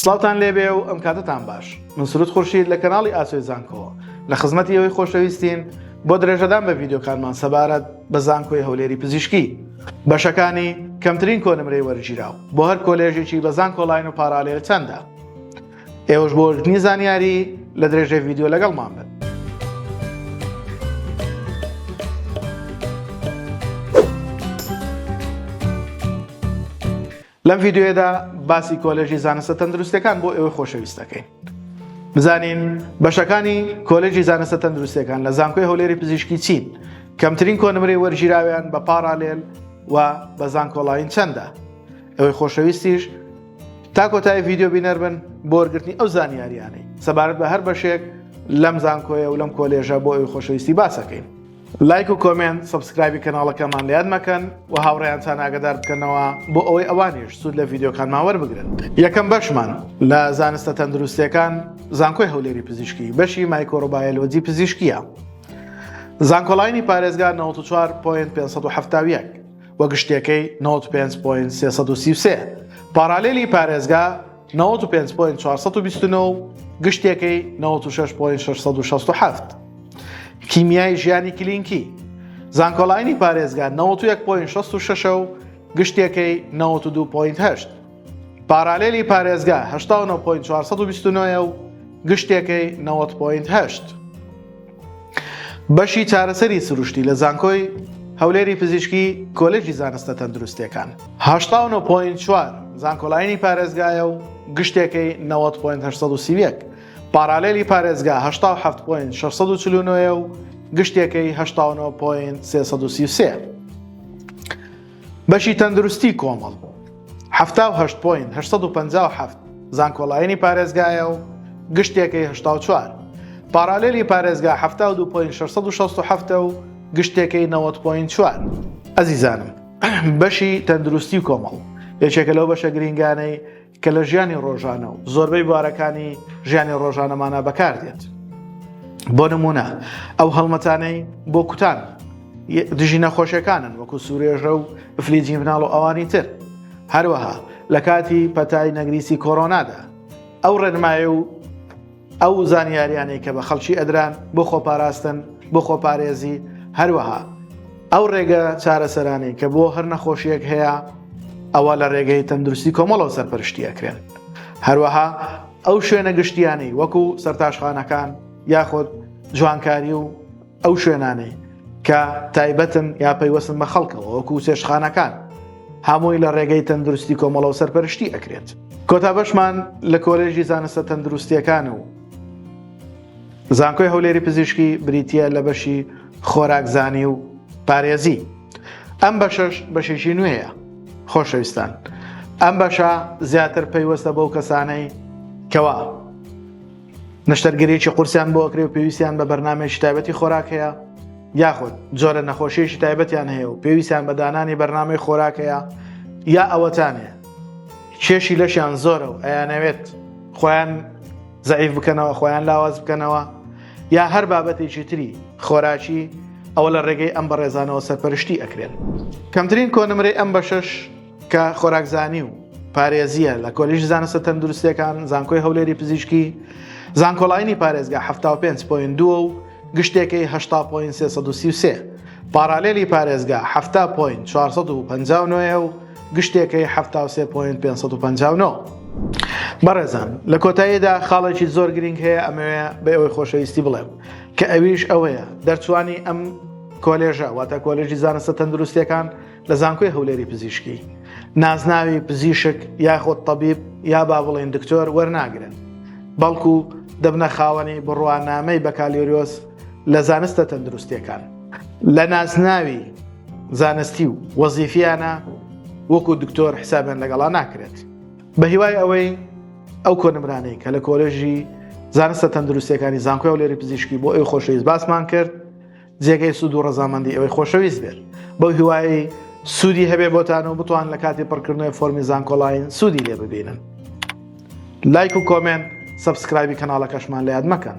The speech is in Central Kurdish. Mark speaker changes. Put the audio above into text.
Speaker 1: سڵاوتان لێبێ و ئەم کاتتان باش. من سروود خورشید لە کەناڵی ئاسۆی زانکۆ لە خزمەتی ئەوەی خۆشەویستین بۆ درێژەدان بە ڤیدیۆکانمان سەبارەت بە زانکۆی هەولێری پزیشکی بەشەکانی کەمترین کۆنمرەی وەرگیراو بۆ هەر کۆلێژێکی لە زانکۆلاین و پارالێل چەندە. ئێوەش بۆ وەرگرتنی زانیاری لە درێژەی ڤیدیۆ لەگەڵمان بن. لەم ڤیدیۆیەدا باسی کۆلێژی زانستە تەندروستیەکان بۆ ئێوەی خۆشەویست دەکەین. بزانین بەشەکانی کۆلێژی زانستە تەندروستیەکان لە زانکۆی هەولێری پزیشکی چین، کەمترین کۆنمرەی وەرگیراویان بە پارالێل و بە زانکۆلاین چەندە. ئەوەی خۆشەویستیش تا کۆتایی ڤیدیۆ بینەر بن بۆ وەرگرتنی ئەو زانیاریانەی سەبارەت بە هەر بەشێک لەم زانکۆیە و لەم کۆلێژە بۆ ئەوەی خۆشەویستی باسەکەین. لایک و کۆمنت سبسکرایبی کەناڵەکەمان لە یاد مەکەن و هاوڕێیانتان ئاگادار بکەنەوە بۆ ئەوەی ئەوانیش سوود لە ڤیدیۆکانمان وەربگرن. یەکەم بەشمان لە زانستە تەندروستیەکان زانکۆی هەولێری پزیشکی بەشی مایکرۆبایۆلۆجی پزیشکیە. زانکۆلاینی پارێزگا 94.571 وە گشتیەکەی 95.333 پارالێلی پارێزگا 95.429 گشتیەکەی 96.667 کیمیای ژیانی کلینکی زانکۆلاینی پارێزگا 91.66 و گشتیەکەی 92.8 پارالێلی پارێزگا 89.429 و گشتیەکەی 90.8 بەشی چارەسەری سروشتی لە زانکۆی هەولێری پزیشکی کۆلێژی زانستە تەندروستیەکان 89.4 زانکۆلاینی پارێزگایە و گشتێکەی 90.831 پارالێلی پارێزگا 87.649 و گشتێکەی 89.333 بەشی تەندروستی کۆمەڵ 78.857 زانکۆلاینی پارێزگایە و گشتێکەی 84 پارالێلی پارێزگا 72.667 و گشتێکەی 90.4 ئەزیزانم بەشی تەندروستی کۆمەڵ یەکێکە لەو بەشە گرنگانەی کە لە ژیانی ڕۆژانە و زۆربەی بوارەکانی ژیانی ڕۆژانەمانە بەکاردێت. بۆ نمونە ئەو هەڵمەتانەی بۆ کوتان دژی نەخۆشیەکانن وەکو سوورێژە و فلیجی مناڵ و ئەوانی تر. هەروەها لە کاتی پەتای نەگریسی کۆڕۆنادا ئەو ڕێنمایە و ئەو زانیاریانەی کە بە خەڵکی ئەدران بۆ خۆپاراستن بۆ خۆپارێزی، هەروەها ئەو ڕێگە چارەسەرانی کە بۆ هەر نەخۆشیەک هەیە ئەوە لە ڕێگەی تەندروستی کۆمەڵەوە سەرپەرشتیەکرێن. هەروەها ئەو شوێنە گشتیانەی وەکو سەرتاشخانەکان یاخود جوانکاری و ئەو شوێنانەی کە تایبەتن یا پەیوەستن بە خەڵکەوە وەکو چێشتخانەکان هەمووی لە ڕێگەی تەندروستی کۆمەڵەوە سەرپەرشتی ئەکرێت. کۆتا بەشمان لە کۆلێژی زانستە تەندروستیەکان و زانکۆی هەولێری پزیشکی بریتیە لە بەشی خۆراکزانی و پارێزی. ئەم بەشەش بەشێکی نوێیە. خۆشەویستان، ئەم بەشە زیاتر پەیوەستە بەو کەسانەی کەوا نەشتەرگەریەکی قورسیان بۆ ئەکرێ و پێویستیان بە بەرنامەیەکی تایبەتی خۆراک هەیە، یاخود جۆرە نەخۆشیەکی تایبەتیان هەیە و پێویستیان بە دانانی بەرنامەی خۆراک هەیە، یا ئەوەتانێ کێشی لەشیان زۆرە و ئەیانەوێت خۆیان زەعیف بکەنەوە، خۆیان لاواز بکەنەوە، یا هەر بابەتێکی تری خۆراکی ئەوە لە ڕێگەی ئەم بەڕێزانەوە سەرپەرشتی ئەکرێن. کەمترین کۆنمرەی ئەم بەشەش کە خۆراکزانی و پارێزیە لە کۆلێژی زانستە تەندروستیەکان زانکۆی هەولێری پزیشکی زانکۆلاینی پارێزگا 75.2 و گشتێکەی 80.333 پارالێلی پارێزگا 70.459 و گشتێکەی 73.559. بەڕێزان، لە کۆتاییدا خاڵێکی زۆر گرنگ هەیە ئەمەوێ بە ئەوەی خۆشەویستی بڵێم کە ئەویش ئەوەیە دەرچوانی ئەم کۆلێژە واتە کۆلێژی زانستە تەندروستیەکان لە زانکۆی هەولێری پزیشکی نازناوی پزیشک یاخۆت تەبیب یا با بڵێن دکتۆر وەرناگرن، بەڵکو دەبنە خاوەنی بڕوانامەی بەکالیۆریۆس لە زانستە تەندروستیەکان. لە نازناوی زانستی و وەزیفیانە وەکو دکتۆر حسابیان لەگەڵا ناکرێت. بە هیوای ئەوەی ئەو کۆنمرانەی کە لە کۆلێژی زانستە تەندروستیەکانی زانکۆی هەولێری پزیشکی بۆ ئەوی خۆشەویست باسمان کرد، جێگەی سوود و ڕەزامەندی ئەوەی خۆشەویست بێت. بەو هیوایی سوودی هەبێ بۆتان و بتوان لە کاتی پڕکردنەوەی فۆرمی زانکۆلاین سوودی لێ ببینن. لایک و کۆمنت سبسکرایبی کەناڵەکەشمان لە یاد مەکەن.